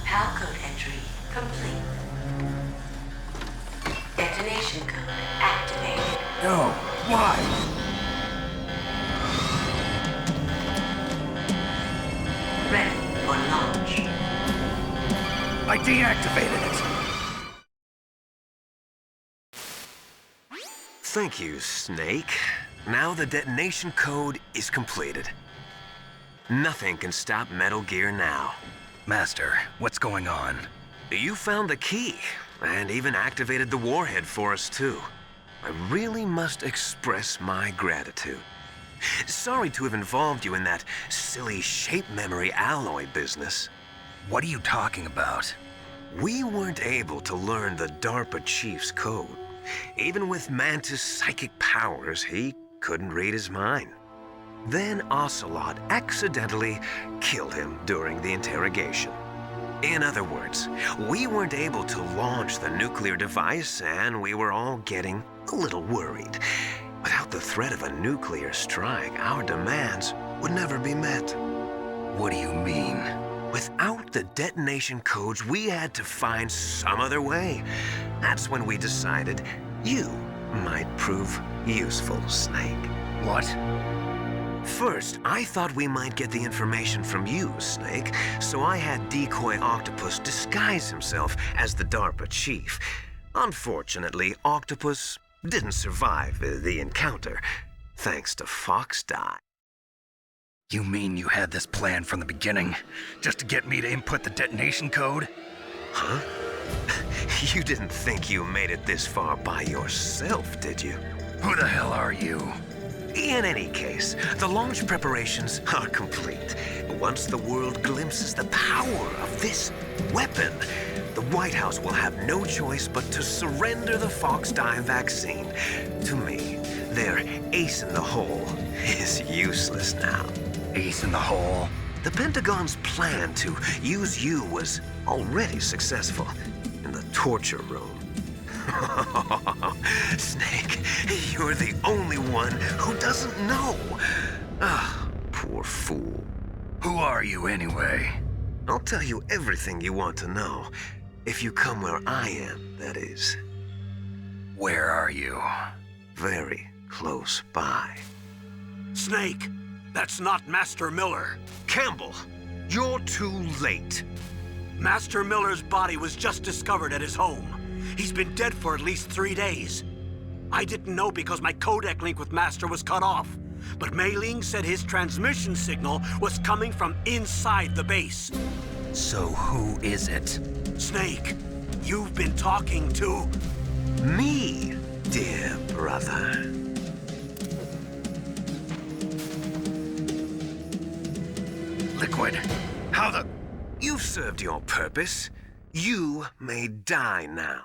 PAL code entry complete. Detonation code activated. No, why? Ready for launch. I deactivated it. Thank you, Snake. Now the detonation code is completed. Nothing can stop Metal Gear now. Master, what's going on? You found the key, and even activated the warhead for us, too. I really must express my gratitude. Sorry to have involved you in that silly shape memory alloy business. What are you talking about? We weren't able to learn the DARPA chief's code. Even with Mantis' psychic powers, he couldn't read his mind. Then Ocelot accidentally killed him during the interrogation. In other words, we weren't able to launch the nuclear device, and we were all getting a little worried. Without the threat of a nuclear strike, our demands would never be met. What do you mean? Without the detonation codes, we had to find some other way. That's when we decided you might prove useful, Snake. What? First, I thought we might get the information from you, Snake, so I had Decoy Octopus disguise himself as the DARPA chief. Unfortunately, Octopus didn't survive the encounter, thanks to Fox Die. You mean you had this plan from the beginning, just to get me to input the detonation code? Huh? You didn't think you made it this far by yourself, did you? Who the hell are you? In any case, the launch preparations are complete. Once the world glimpses the power of this weapon, the White House will have no choice but to surrender the Fox Die vaccine. To me, their ace in the hole is useless now. Ace in the hole? The Pentagon's plan to use you was already successful in the torture room. Snake, you're the only one who doesn't know. Ah, poor fool. Who are you anyway? I'll tell you everything you want to know. If you come where I am, that is. Where are you? Very close by. Snake, that's not Master Miller. Campbell, you're too late. Master Miller's body was just discovered at his home. He's been dead for at least 3 days. I didn't know because my codec link with Master was cut off. But Mei Ling said his transmission signal was coming from inside the base. So who is it? Snake, you've been talking to... Me, dear brother. Liquid, how the... You've served your purpose. You may die now.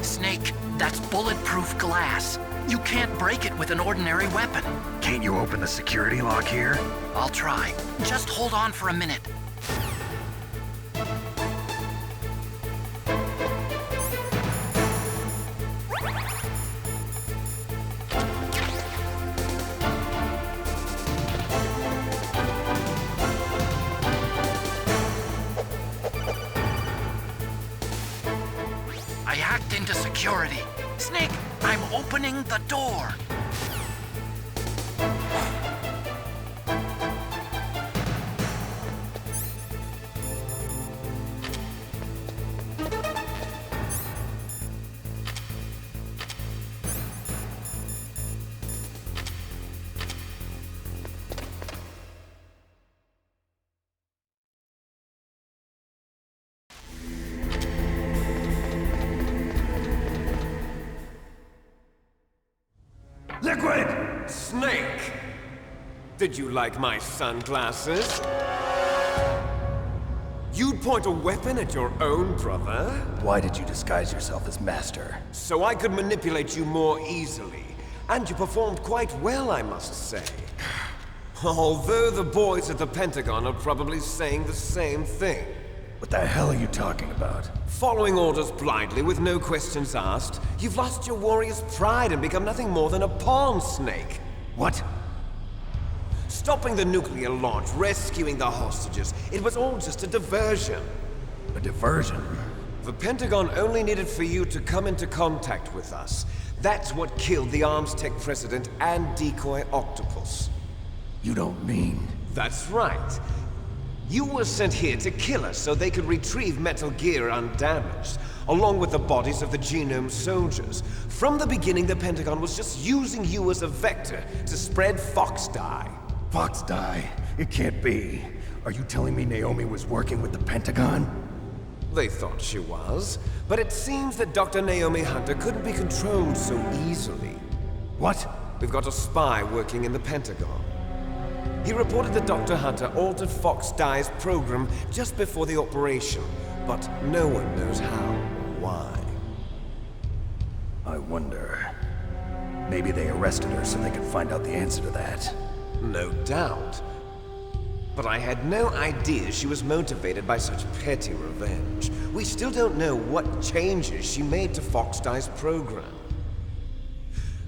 Snake, that's bulletproof glass. You can't break it with an ordinary weapon. Can't you open the security lock here? I'll try. Just hold on for a minute. I hacked into security. Snake, I'm opening the door. Liquid! Snake! Did you like my sunglasses? You'd point a weapon at your own brother? Why did you disguise yourself as Master? So I could manipulate you more easily. And you performed quite well, I must say. Although the boys at the Pentagon are probably saying the same thing. What the hell are you talking about? Following orders blindly with no questions asked, you've lost your warrior's pride and become nothing more than a pawn snake. What? Stopping the nuclear launch, rescuing the hostages, it was all just a diversion. A diversion? The Pentagon only needed for you to come into contact with us. That's what killed the Arms Tech president and decoy octopus. You don't mean... That's right. You were sent here to kill us so they could retrieve Metal Gear undamaged, along with the bodies of the Genome soldiers. From the beginning, the Pentagon was just using you as a vector to spread Fox dye. Fox dye? It can't be. Are you telling me Naomi was working with the Pentagon? They thought she was, but it seems that Dr. Naomi Hunter couldn't be controlled so easily. What? We've got a spy working in the Pentagon. He reported that Dr. Hunter altered Fox Dye's program just before the operation, but no one knows how or why. I wonder... Maybe they arrested her so they could find out the answer to that. No doubt. But I had no idea she was motivated by such petty revenge. We still don't know what changes she made to Fox Dye's program.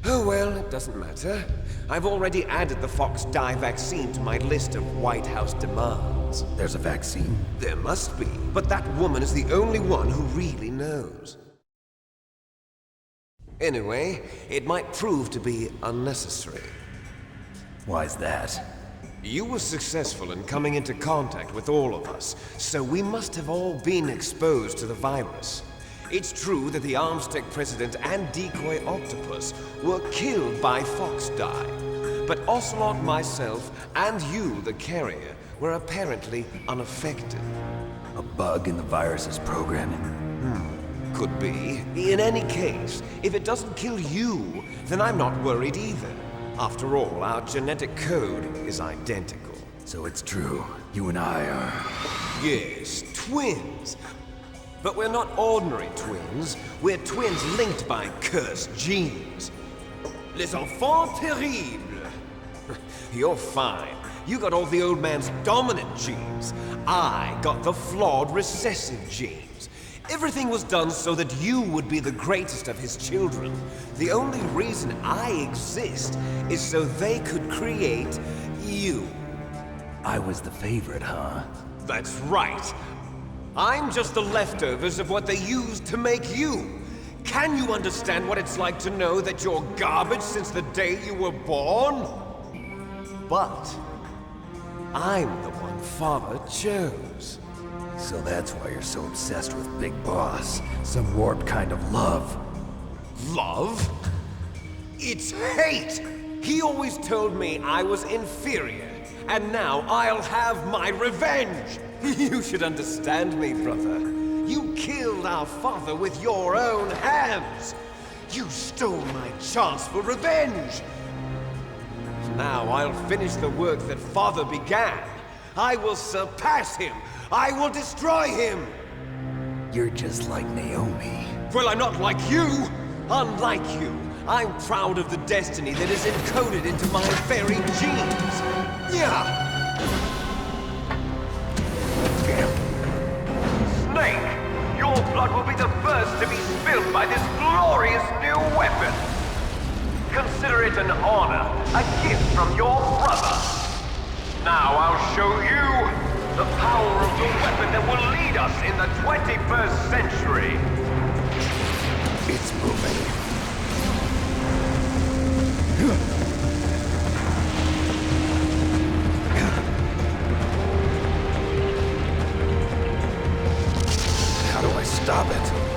Oh well, it doesn't matter. I've already added the Fox Dye vaccine to my list of White House demands. There's a vaccine? There must be, but that woman is the only one who really knows. Anyway, it might prove to be unnecessary. Why's that? You were successful in coming into contact with all of us, so we must have all been exposed to the virus. It's true that the Arms Tech president and decoy octopus were killed by Fox Dye, but Ocelot, myself, and you, the carrier, were apparently unaffected. A bug in the virus's programming? Could be. In any case, if it doesn't kill you, then I'm not worried either. After all, our genetic code is identical. So it's true. You and I are... Yes, twins. But we're not ordinary twins. We're twins linked by cursed genes. Les enfants terribles. You're fine. You got all the old man's dominant genes. I got the flawed recessive genes. Everything was done so that you would be the greatest of his children. The only reason I exist is so they could create you. I was the favorite, huh? That's right. I'm just the leftovers of what they used to make you. Can you understand what it's like to know that you're garbage since the day you were born? But I'm the one Father chose. So that's why you're so obsessed with Big Boss. Some warped kind of love. Love? It's hate! He always told me I was inferior, and now I'll have my revenge! You should understand me, brother. You killed our father with your own hands! You stole my chance for revenge! Now I'll finish the work that Father began. I will surpass him! I will destroy him! You're just like Naomi. Well, I'm not like you! Unlike you, I'm proud of the destiny that is encoded into my very genes! Yeah! Snake! Your blood will be the first to be spilled by this glorious new weapon! Consider it an honor, a gift from your brother! Now I'll show you the power of the weapon that will lead us in the 21st century! It's moving. How do I stop it?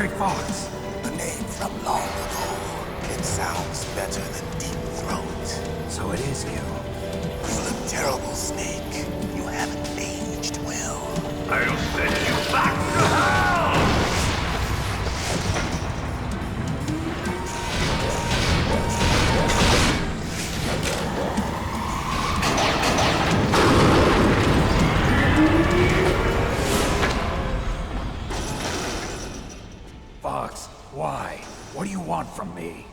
Gray Fox. A name from long ago. It sounds better than Deep Throat. So it is you. You look terrible, Snake. You haven't aged well. I'll send you back to hell! Fox, why? What do you want from me?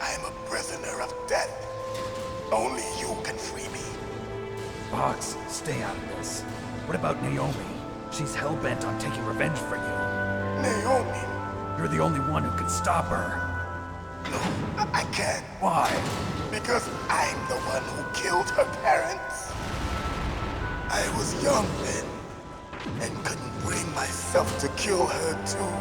I'm a prisoner of death. Only you can free me. Fox, stay out of this. What about Naomi? She's hell-bent on taking revenge for you. Naomi? You're the only one who can stop her. No, I can't. Why? Because I'm the one who killed her parents. I was young then, and couldn't bring myself to kill her too.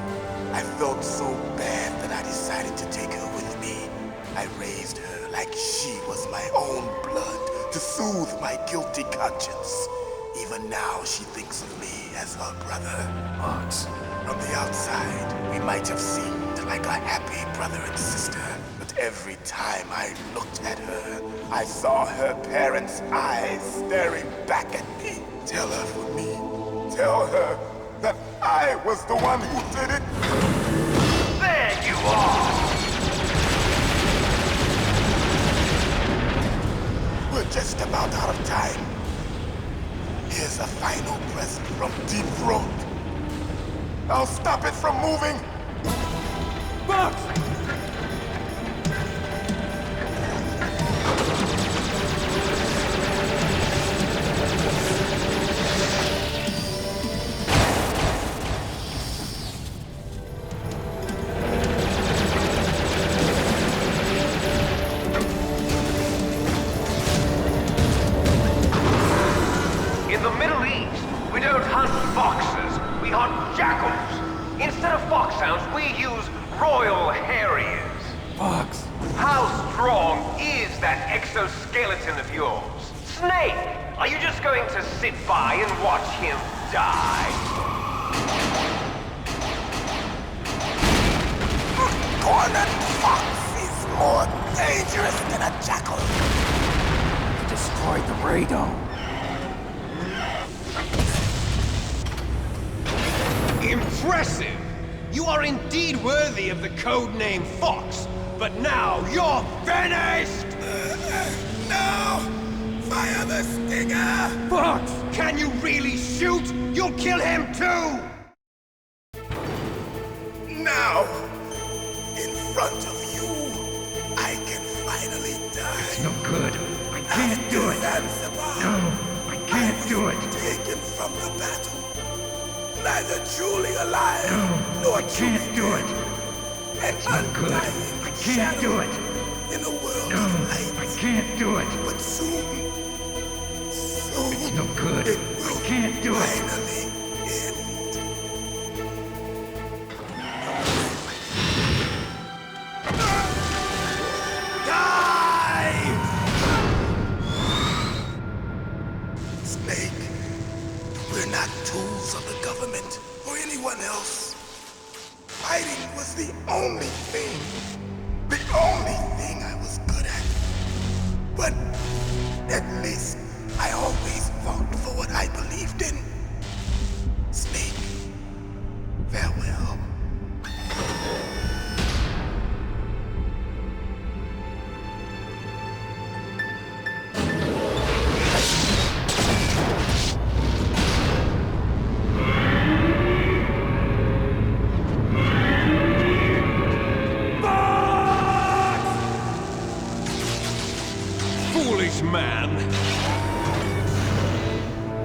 I felt so bad that I decided to take her with me. I raised her like she was my own blood to soothe my guilty conscience. Even now, she thinks of me as her brother. Fox. From the outside, we might have seemed like a happy brother and sister, but every time I looked at her, I saw her parents' eyes staring back at me. Tell her for me. Tell her that I was the one who did it. There you are! We're just about out of time. Here's a final present from Deep Throat. I'll stop it from moving. Fox! In the Middle East, we don't hunt foxes, we hunt jackals. Instead of foxhounds, we use royal harriers. Fox! How strong is that exoskeleton of yours? Snake, are you just going to sit by and watch him die? Cornered fox is more dangerous than a jackal. You destroyed the radome. Impressive! You are indeed worthy of the codename Fox, but now you're finished! No! Fire the stinger! Fox! Can you really shoot? You'll kill him too! Now, in front of you, I can finally die. It's no good. I can't do it. Zanzibar. No, I can't do it. Taken from the battle. Neither truly alive, No, nor I can't do it. And It's no good. I can't do it. In a world No, of I light. can't do it. But soon, It's no good. it I will can't do it. finally end. Snake, we're not tools of the government or anyone else. Fighting was the only thing I was good at. But at least I always fought for what I believed in. Snake, farewell. Foolish man!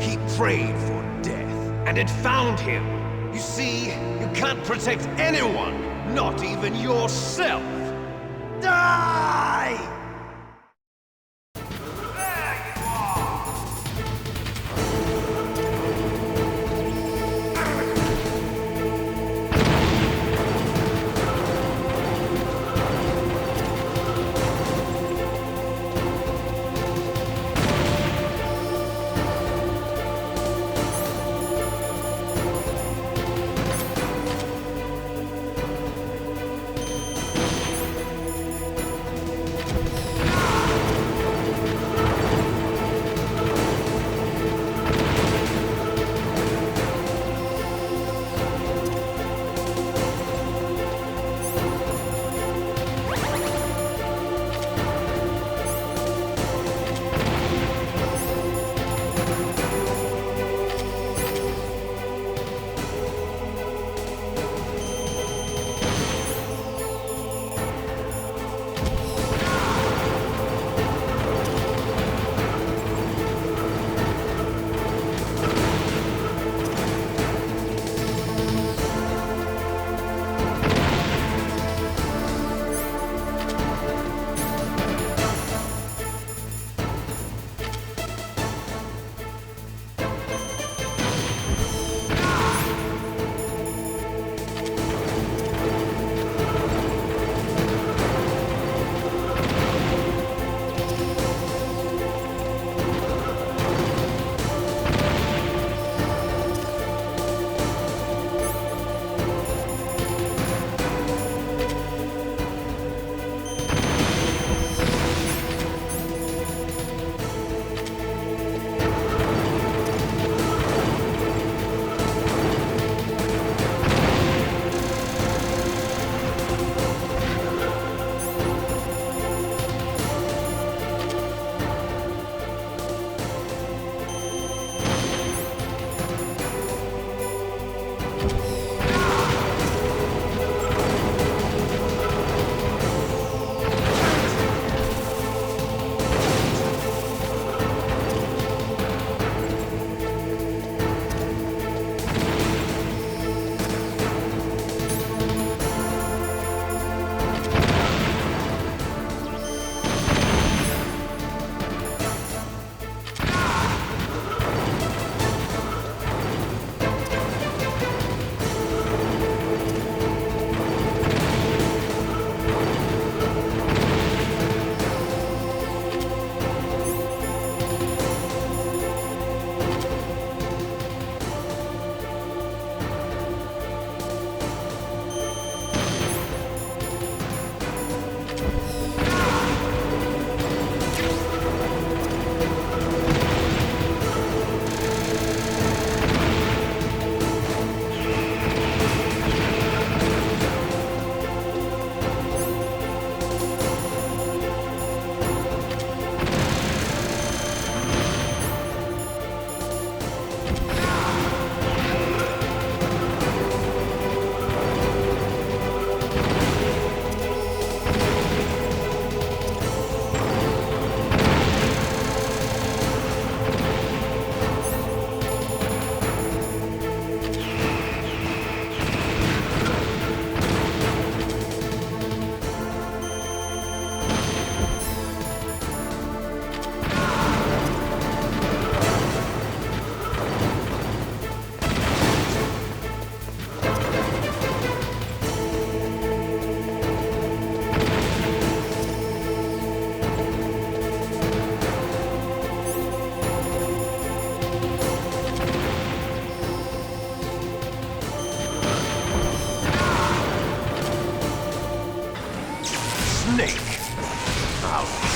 He prayed for death, and it found him. You see, you can't protect anyone, not even yourself. Die!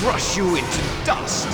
crush you into dust.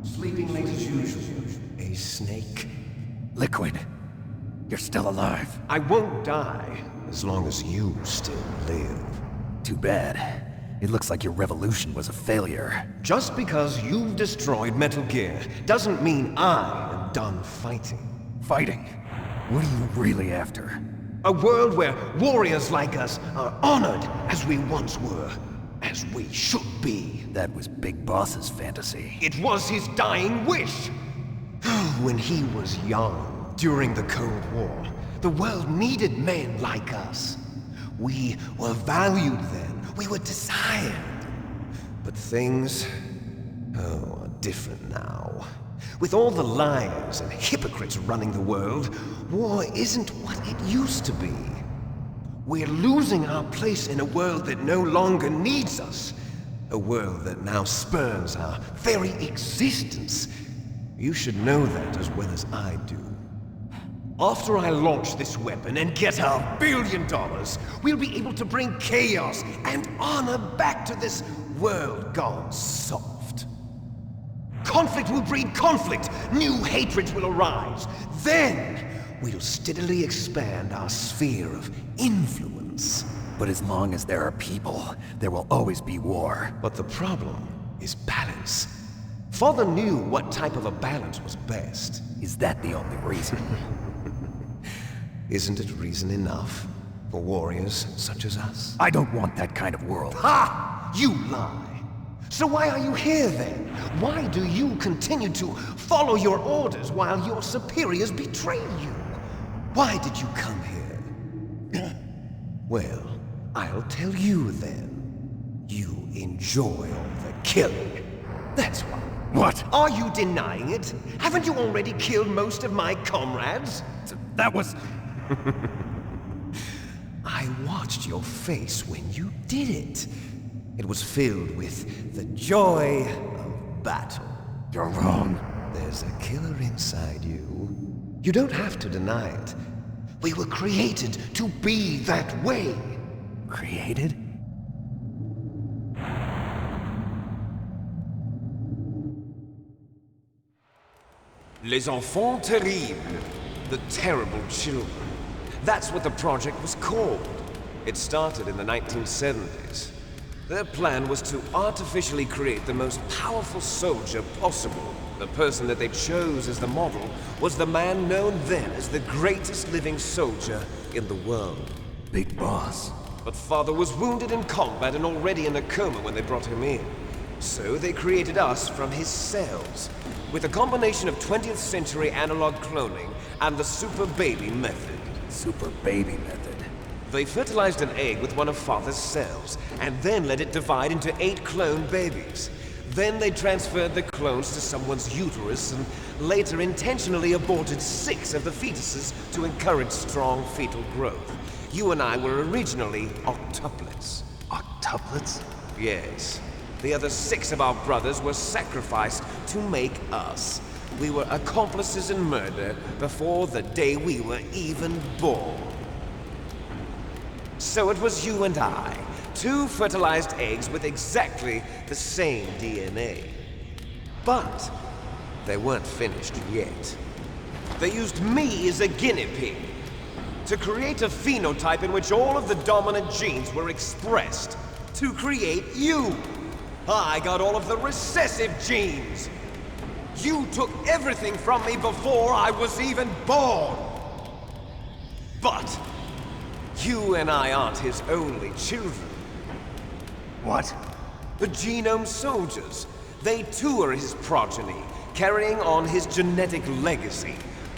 Sleeping late as usual. A snake. Liquid, you're still alive. I won't die as long as you still live. Too bad. It looks like your revolution was a failure. Just because you've destroyed Metal Gear doesn't mean I am done fighting. Fighting? What are you really after? A world where warriors like us are honored as we once were, as we should be. That was Big Boss's fantasy. It was his dying wish. When he was young, during the Cold War, the world needed men like us. We were valued then. We were desired. But things, are different now. With all the liars and hypocrites running the world, war isn't what it used to be. We're losing our place in a world that no longer needs us. A world that now spurns our very existence. You should know that as well as I do. After I launch this weapon and get our $1 billion, we'll be able to bring chaos and honor back to this world gone soft. Conflict will breed conflict. New hatreds will arise. Then, we'll steadily expand our sphere of influence. But as long as there are people, there will always be war. But the problem is balance. Father knew what type of a balance was best. Is that the only reason? Isn't it reason enough for warriors such as us? I don't want that kind of world. Ha! You lie! So why are you here then? Why do you continue to follow your orders while your superiors betray you? Why did you come here? Well, I'll tell you then. You enjoy all the killing. That's why. What? Are you denying it? Haven't you already killed most of my comrades? That was... I watched your face when you did it. It was filled with the joy of battle. You're wrong. There's a killer inside you. You don't have to deny it. We were created to be that way. Created? Les enfants terribles. The terrible children. That's what the project was called. It started in the 1970s. Their plan was to artificially create the most powerful soldier possible. The person that they chose as the model was the man known then as the greatest living soldier in the world. Big Boss. But Father was wounded in combat and already in a coma when they brought him in. So they created us from his cells, with a combination of 20th century analog cloning and the super baby method. Super baby method. They fertilized an egg with one of Father's cells, and then let it divide into 8 clone babies. Then they transferred the clones to someone's uterus and later intentionally aborted 6 of the fetuses to encourage strong fetal growth. You and I were originally octuplets. Octuplets? Yes. The other 6 of our brothers were sacrificed to make us. We were accomplices in murder before the day we were even born. So it was you and I, 2 fertilized eggs with exactly the same DNA. But they weren't finished yet. They used me as a guinea pig. to create a phenotype in which all of the dominant genes were expressed. To create you. I got all of the recessive genes. You took everything from me before I was even born. But you and I aren't his only children. What? The Genome Soldiers. They too are his progeny, carrying on his genetic legacy.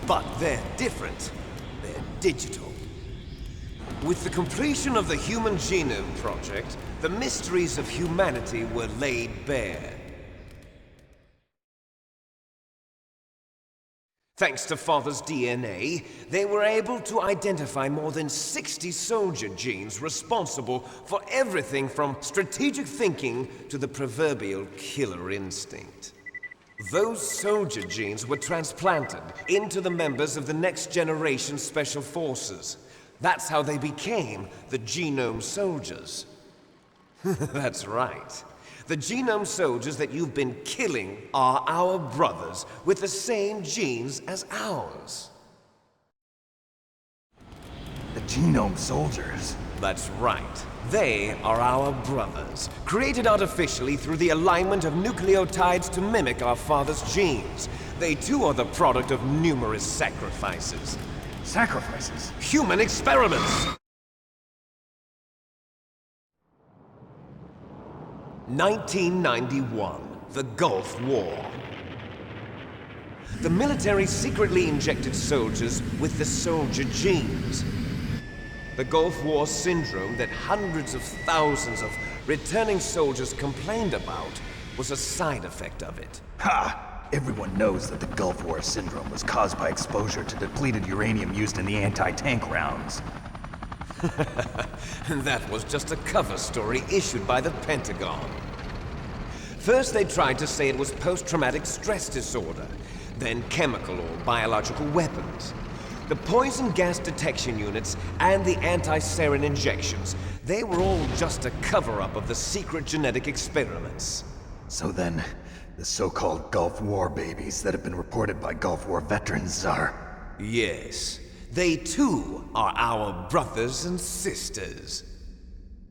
But they're different. They're digital. With the completion of the Human Genome Project, the mysteries of humanity were laid bare. Thanks to Father's DNA, they were able to identify more than 60 soldier genes responsible for everything from strategic thinking to the proverbial killer instinct. Those soldier genes were transplanted into the members of the next generation Special Forces. That's how they became the Genome Soldiers. That's right. The Genome Soldiers that you've been killing are our brothers with the same genes as ours. The Genome Soldiers? That's right. They are our brothers, created artificially through the alignment of nucleotides to mimic our father's genes. They too are the product of numerous sacrifices. Sacrifices? Human experiments! 1991, the Gulf War. The military secretly injected soldiers with the soldier genes. The Gulf War syndrome that hundreds of thousands of returning soldiers complained about was a side effect of it. Ha! Everyone knows that the Gulf War syndrome was caused by exposure to depleted uranium used in the anti-tank rounds. That was just a cover story issued by the Pentagon. First they tried to say it was post-traumatic stress disorder, then chemical or biological weapons. The poison gas detection units and the anti-sarin injections, they were all just a cover-up of the secret genetic experiments. So then, the so-called Gulf War babies that have been reported by Gulf War veterans are... Yes. They too are our brothers and sisters.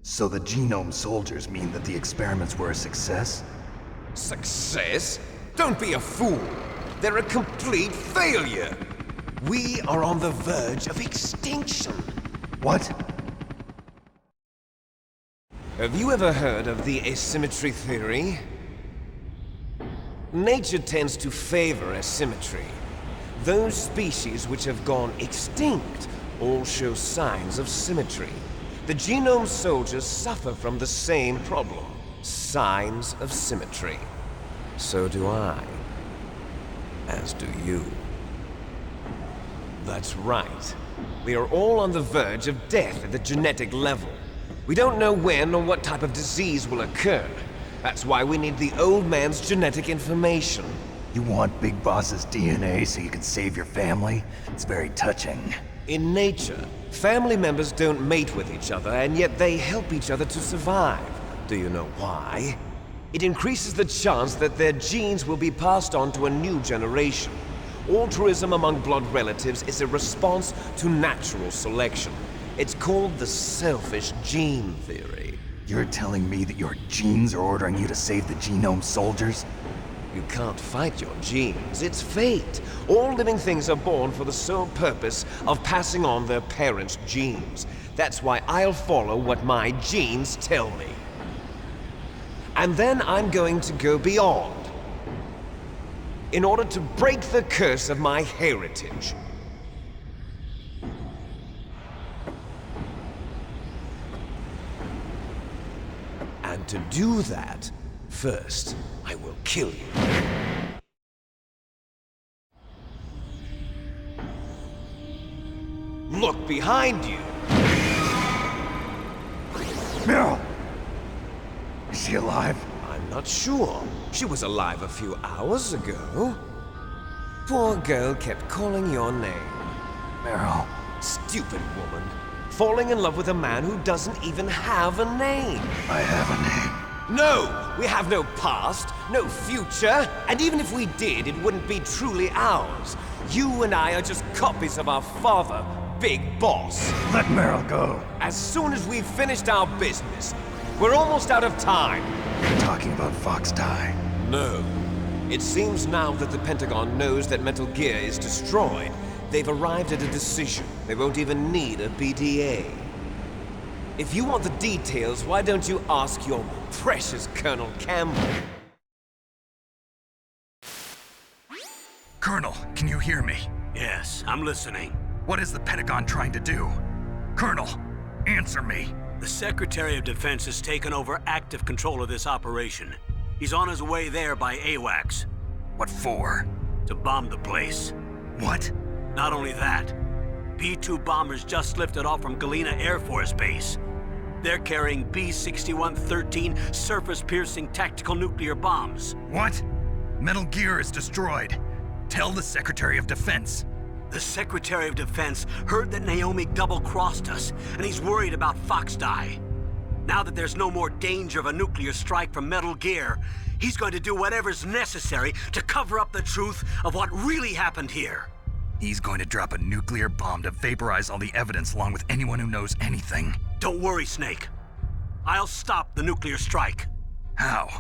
So the Genome Soldiers mean that the experiments were a success? Success? Don't be a fool. They're a complete failure. We are on the verge of extinction. What? Have you ever heard of the asymmetry theory? Nature tends to favor asymmetry. Those species which have gone extinct all show signs of symmetry. The Genome Soldiers suffer from the same problem. Signs of symmetry. So do I. As do you. That's right. We are all on the verge of death at the genetic level. We don't know when or what type of disease will occur. That's why we need the old man's genetic information. You want Big Boss's DNA so you can save your family? It's very touching. In nature, family members don't mate with each other, and yet they help each other to survive. Do you know why? It increases the chance that their genes will be passed on to a new generation. Altruism among blood relatives is a response to natural selection. It's called the selfish gene theory. You're telling me that your genes are ordering you to save the Genome Soldiers? You can't fight your genes. It's fate. All living things are born for the sole purpose of passing on their parents' genes. That's why I'll follow what my genes tell me. And then I'm going to go beyond. In order to break the curse of my heritage. And to do that, first, I will kill you. Look behind you! Meryl! Is she alive? I'm not sure. She was alive a few hours ago. Poor girl kept calling your name. Meryl. Stupid woman. Falling in love with a man who doesn't even have a name. I have a name. No! We have no past, no future, and even if we did, it wouldn't be truly ours. You and I are just copies of our father, big boss. Let Meryl go. As soon as we've finished our business, we're almost out of time. You're talking about Fox Die. No. It seems now that the Pentagon knows that Metal Gear is destroyed, they've arrived at a decision. They won't even need a BDA. If you want the details, why don't you ask your precious Colonel Campbell? Colonel, can you hear me? Yes, I'm listening. What is the Pentagon trying to do? Colonel, answer me. The Secretary of Defense has taken over active control of this operation. He's on his way there by AWACS. What for? To bomb the place. What? Not only that, B-2 bombers just lifted off from Galena Air Force Base. They're carrying B-6113 surface-piercing tactical nuclear bombs. What? Metal Gear is destroyed. Tell the Secretary of Defense. The Secretary of Defense heard that Naomi double-crossed us, and he's worried about Fox Die. Now that there's no more danger of a nuclear strike from Metal Gear, he's going to do whatever's necessary to cover up the truth of what really happened here. He's going to drop a nuclear bomb to vaporize all the evidence along with anyone who knows anything. Don't worry, Snake. I'll stop the nuclear strike. How?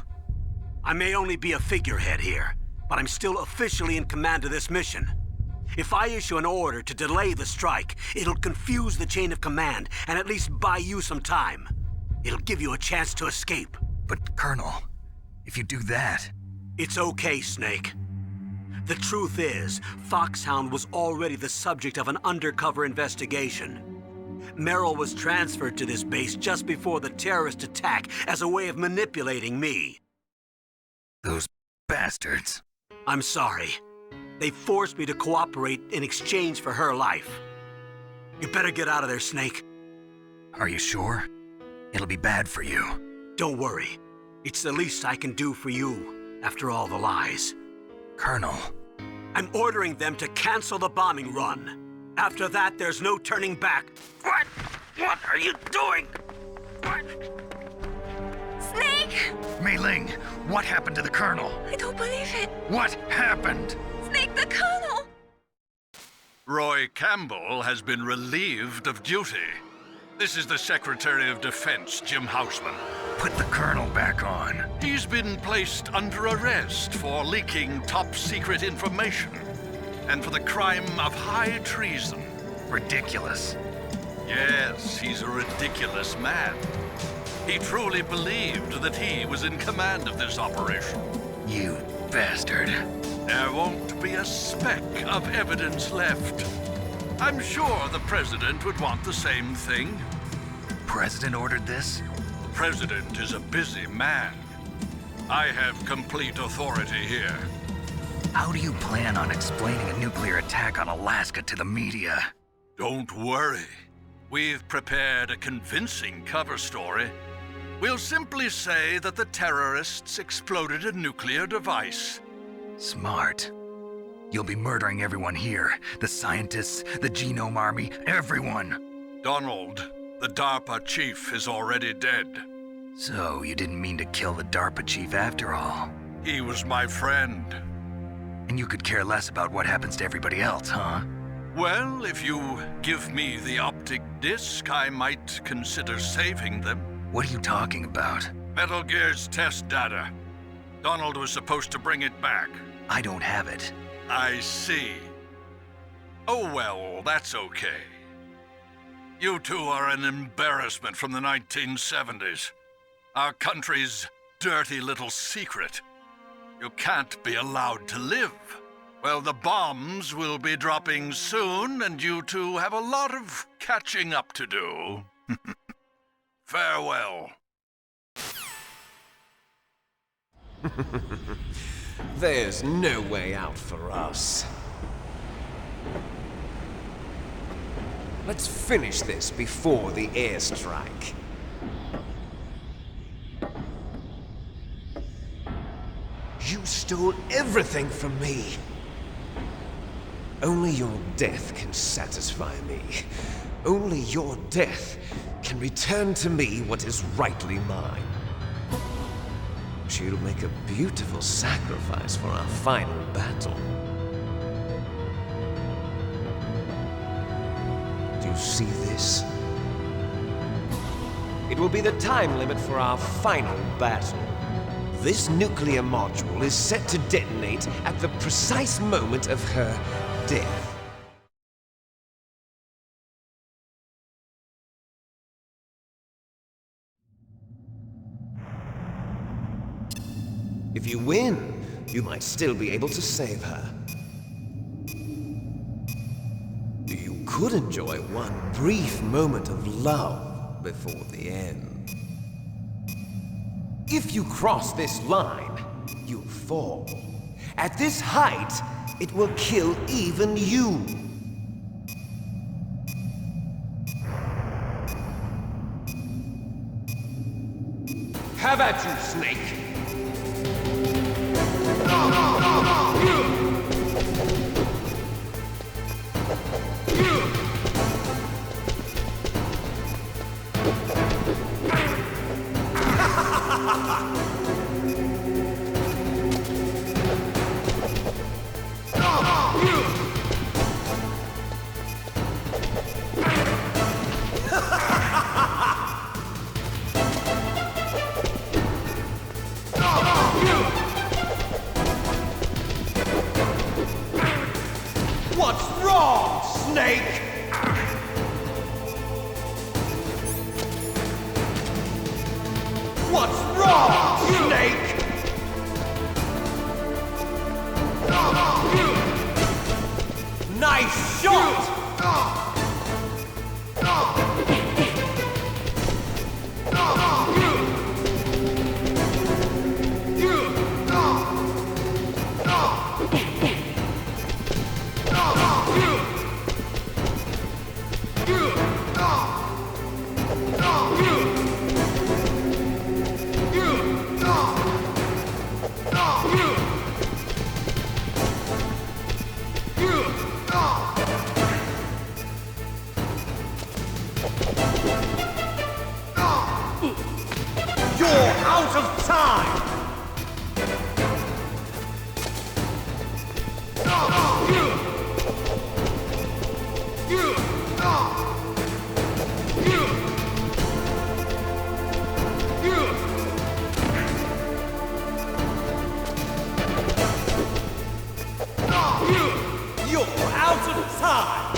I may only be a figurehead here, but I'm still officially in command of this mission. If I issue an order to delay the strike, it'll confuse the chain of command and at least buy you some time. It'll give you a chance to escape. But, Colonel, if you do that... It's okay, Snake. The truth is, Foxhound was already the subject of an undercover investigation. Meryl was transferred to this base just before the terrorist attack as a way of manipulating me. Those bastards. I'm sorry. They forced me to cooperate in exchange for her life. You better get out of there, Snake. Are you sure? It'll be bad for you. Don't worry. It's the least I can do for you, after all the lies. Colonel. I'm ordering them to cancel the bombing run. After that, there's no turning back. What? What are you doing? What? Snake! Mei Ling, what happened to the Colonel? I don't believe it. What happened? Snake, the Colonel! Roy Campbell has been relieved of duty. This is the Secretary of Defense, Jim Houseman. Put the Colonel back on. He's been placed under arrest for leaking top-secret information and for the crime of high treason. Ridiculous. Yes, he's a ridiculous man. He truly believed that he was in command of this operation. You bastard. There won't be a speck of evidence left. I'm sure the President would want the same thing. President ordered this? President is a busy man. I have complete authority here. How do you plan on explaining a nuclear attack on Alaska to the media? Don't worry. We've prepared a convincing cover story. We'll simply say that the terrorists exploded a nuclear device. Smart. You'll be murdering everyone here. The scientists, the Genome Army, everyone. Donald, the DARPA chief, is already dead. So you didn't mean to kill the DARPA chief after all? He was my friend. And you could care less about what happens to everybody else, huh? Well, if you give me the optic disc, I might consider saving them. What are you talking about? Metal Gear's test data. Donald was supposed to bring it back. I don't have it. I see. Oh well, that's okay. You two are an embarrassment from the 1970s. Our country's dirty little secret. You can't be allowed to live. Well, the bombs will be dropping soon, and you two have a lot of catching up to do. Farewell. There's no way out for us. Let's finish this before the airstrike. You stole everything from me. Only your death can satisfy me. Only your death can return to me what is rightly mine. She'll make a beautiful sacrifice for our final battle. you see this? It will be the time limit for our final battle. This nuclear module is set to detonate at the precise moment of her death. If you win, you might still be able to save her. You could enjoy one brief moment of love before the end. If you cross this line, you'll fall. At this height, it will kill even you. Have at you, Snake! What's wrong, Snake? What's wrong, Snake? Nice shot! You're out of time! You're out of time!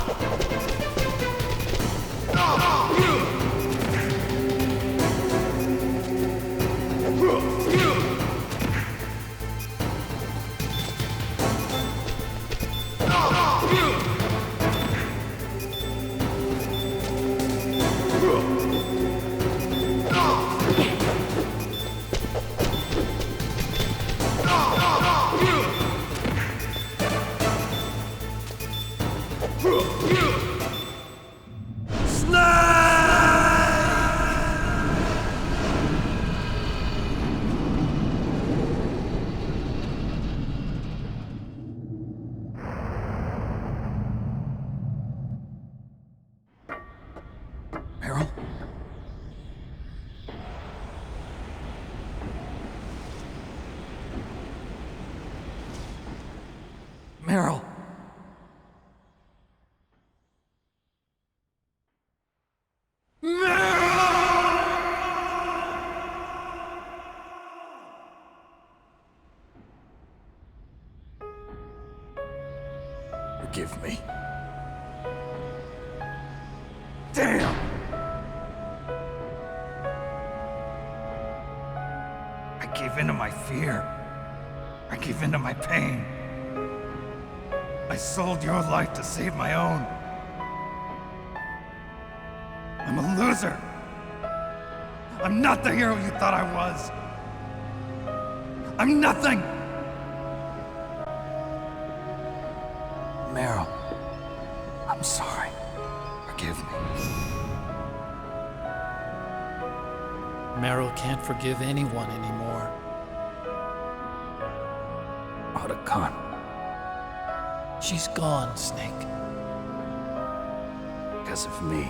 Meryl? Meryl! Forgive me. Damn! I gave in to my fear. I gave in to my pain. I sold your life to save my own. I'm a loser. I'm not the hero you thought I was. I'm nothing! Meryl, I'm sorry. Forgive me. Meryl can't forgive anyone anymore. Otacon. She's gone, Snake. Because of me.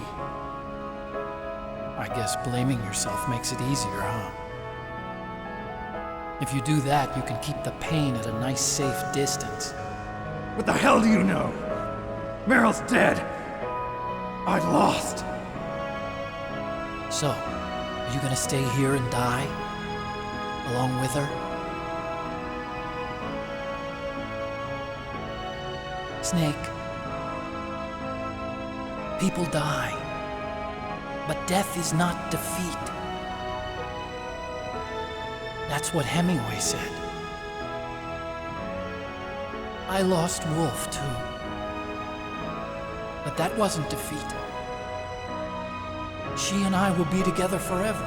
I guess blaming yourself makes it easier, huh? If you do that, you can keep the pain at a nice, safe distance. What the hell do you know? Meryl's dead. I lost. So, are you gonna stay here and die? Along with her? Snake. People die. But death is not defeat. That's what Hemingway said. I lost Wolf, too. But that wasn't defeat. She and I will be together forever.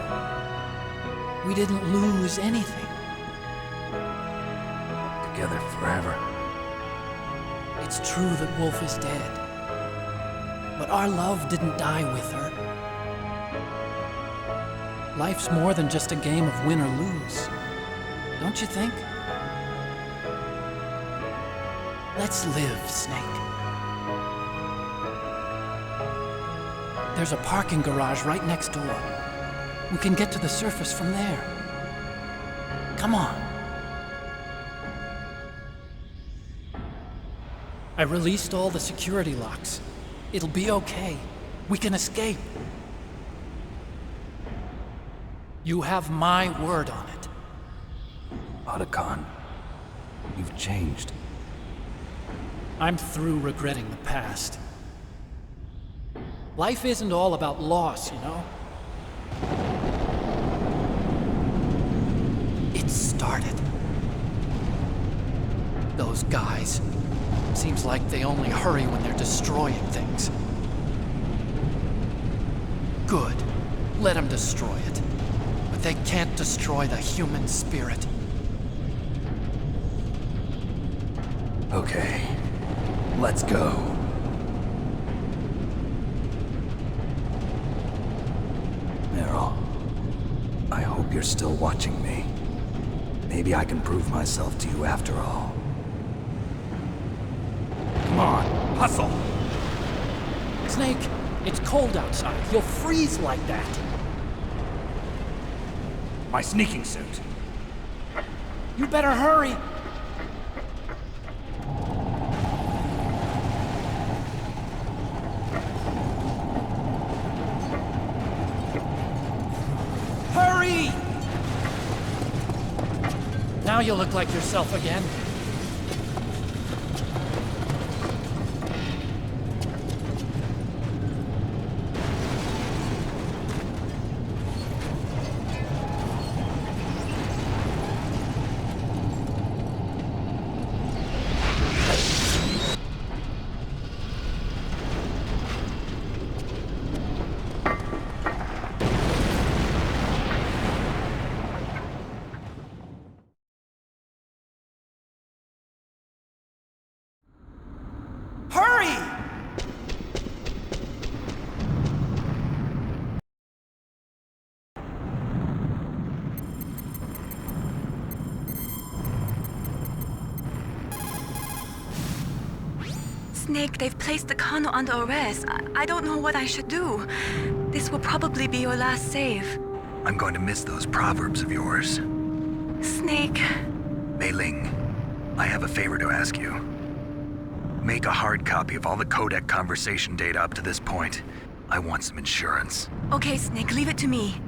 We didn't lose anything. Together forever. It's true that Wolf is dead. But our love didn't die with her. Life's more than just a game of win or lose. Don't you think? Let's live, Snake. There's a parking garage right next door. We can get to the surface from there. Come on. I released all the security locks. It'll be okay. We can escape. You have my word on it. Otacon, you've changed. I'm through regretting the past. Life isn't all about loss, you know? It started. Those guys. Seems like they only hurry when they're destroying things. Good. Let them destroy it. But they can't destroy the human spirit. Okay, let's go. Meryl, I hope you're still watching me. Maybe I can prove myself to you after all. Come on, hustle! Snake, it's cold outside. You'll freeze like that. My sneaking suit. You better hurry. Hurry! Now you look like yourself again. Hurry! Snake, they've placed the Kano under arrest. I don't know what I should do. This will probably be your last save. I'm going to miss those proverbs of yours. Snake. Mei Ling, I have a favor to ask you. Make a hard copy of all the codec conversation data up to this point. I want some insurance. Okay, Snake, leave it to me.